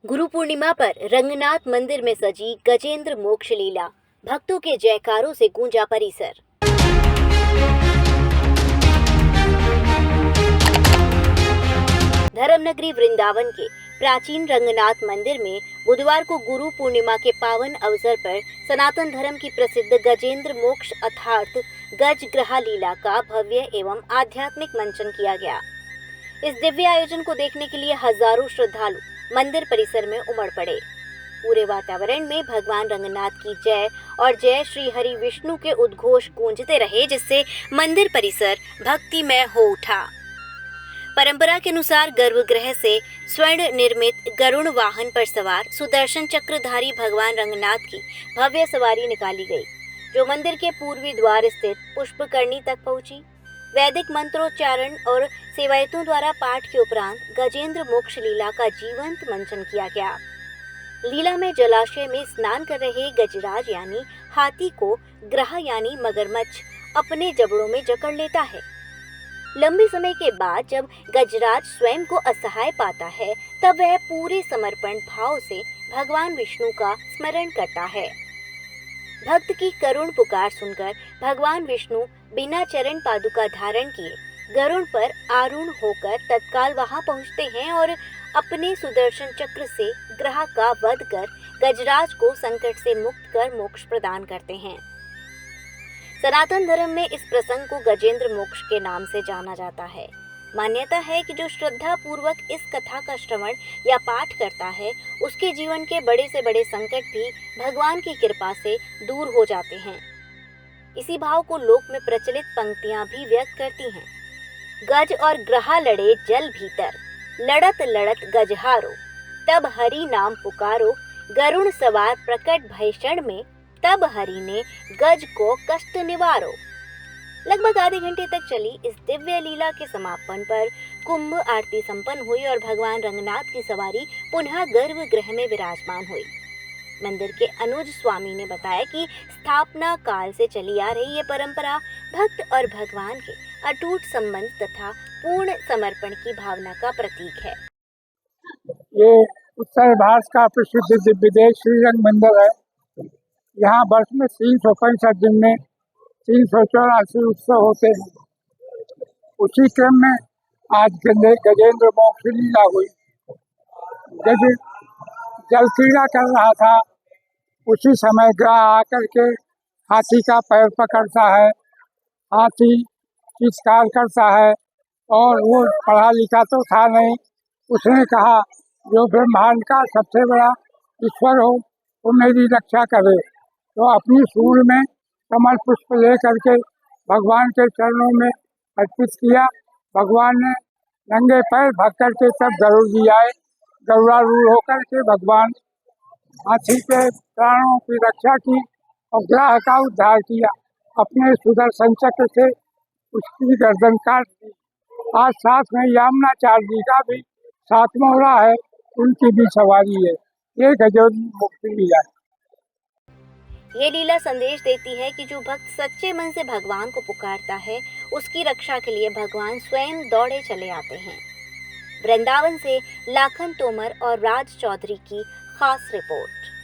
गुरु पूर्णिमा पर रंगनाथ मंदिर में सजी गजेंद्र मोक्ष लीला, भक्तों के जयकारों से गूंजा परिसर। धर्मनगरी वृंदावन के प्राचीन रंगनाथ मंदिर में बुधवार को गुरु पूर्णिमा के पावन अवसर पर सनातन धर्म की प्रसिद्ध गजेंद्र मोक्ष अर्थात गज ग्रहा लीला का भव्य एवं आध्यात्मिक मंचन किया गया। इस दिव्य आयोजन को देखने के लिए हजारों श्रद्धालु मंदिर परिसर में उमड़ पड़े। पूरे वातावरण में भगवान रंगनाथ की जय और जय श्री हरि विष्णु के उद्घोष गूंजते रहे, जिससे मंदिर परिसर भक्तिमय हो उठा। परंपरा के अनुसार गर्भगृह से स्वर्ण निर्मित गरुड़ वाहन पर सवार सुदर्शन चक्रधारी भगवान रंगनाथ की भव्य सवारी निकाली गई, जो मंदिर के पूर्वी द्वार स्थित पुष्पकरणी तक पहुंची। वैदिक मंत्रोच्चारण और सेवायतों द्वारा पाठ के उपरांत गजेंद्र मोक्ष लीला का जीवंत मंचन किया गया। लीला में जलाशय में स्नान कर रहे गजराज यानी हाथी को ग्रह यानी मगरमच्छ अपने जबड़ों में जकड़ लेता है। लंबे समय के बाद जब गजराज स्वयं को असहाय पाता है, तब वह पूरे समर्पण भाव से भगवान विष्णु का स्मरण करता है। भक्त की करुण पुकार सुनकर भगवान विष्णु बिना चरण पादुका धारण किए गरुड़ पर आरूढ़ होकर तत्काल वहां पहुंचते हैं और अपने सुदर्शन चक्र से ग्रह का वध कर गजराज को संकट से मुक्त कर मोक्ष प्रदान करते हैं। सनातन धर्म में इस प्रसंग को गजेंद्र मोक्ष के नाम से जाना जाता है। मान्यता है कि जो श्रद्धा पूर्वक इस कथा का श्रवण या पाठ करता है, उसके जीवन के बड़े से बड़े संकट भी भगवान की कृपा से दूर हो जाते हैं। इसी भाव को लोक में प्रचलित पंक्तियां भी व्यक्त करती हैं। गज और ग्रहा लड़े जल भीतर, लड़त लड़त गजहारो, तब हरि नाम पुकारो, गरुड़ सवार प्रकट भय क्षण में, तब हरि ने गज को कष्ट निवारो। लगभग आधे घंटे तक चली इस दिव्य लीला के समापन पर कुंभ आरती संपन्न हुई और भगवान रंगनाथ की सवारी पुनः गर्भगृह में विराजमान हुई। मंदिर के अनुज स्वामी ने बताया कि स्थापना काल से चली आ रही ये परंपरा भक्त और भगवान के अटूट संबंध तथा पूर्ण समर्पण की भावना का प्रतीक है। ये उत्तर भारत का प्रसिद्ध दिव्य श्रीरंग मंदिर है। यहाँ वर्ष में 365 दिन में 384 उत्सव होते हैं। उसी क्रम में आज गजेंद्र मोक्ष लीला हुई। जब जल क्रीड़ा कर रहा था, उसी समय ग्रह आकर के हाथी का पैर पकड़ता है। हाथी चित्कार करता है और वो पढ़ा लिखा तो था नहीं। उसने कहा, जो ब्रह्मांड का सबसे बड़ा ईश्वर हो वो मेरी रक्षा करे। तो अपनी सूंड में कमल पुष्प ले करके भगवान के चरणों में अर्पित किया। भगवान ने नंगे पैर भाग करके तब गरुड़ जी आए। गरुड़ारूढ़ होकर के भगवान हाथी के प्राणों की रक्षा की और ग्रह का उद्धार किया। अपने सुदर्शन चक्र से उसकी गर्दन काट दी। आज साथ में यामुनाचार्य जी का भी साथ मोहरा है, उनकी भी सवारी है। ये गजेंद्र मोक्ष लीला है। ये लीला संदेश देती है कि जो भक्त सच्चे मन से भगवान को पुकारता है, उसकी रक्षा के लिए भगवान स्वयं दौड़े चले आते हैं। वृंदावन से लाखन तोमर और राज चौधरी की खास रिपोर्ट।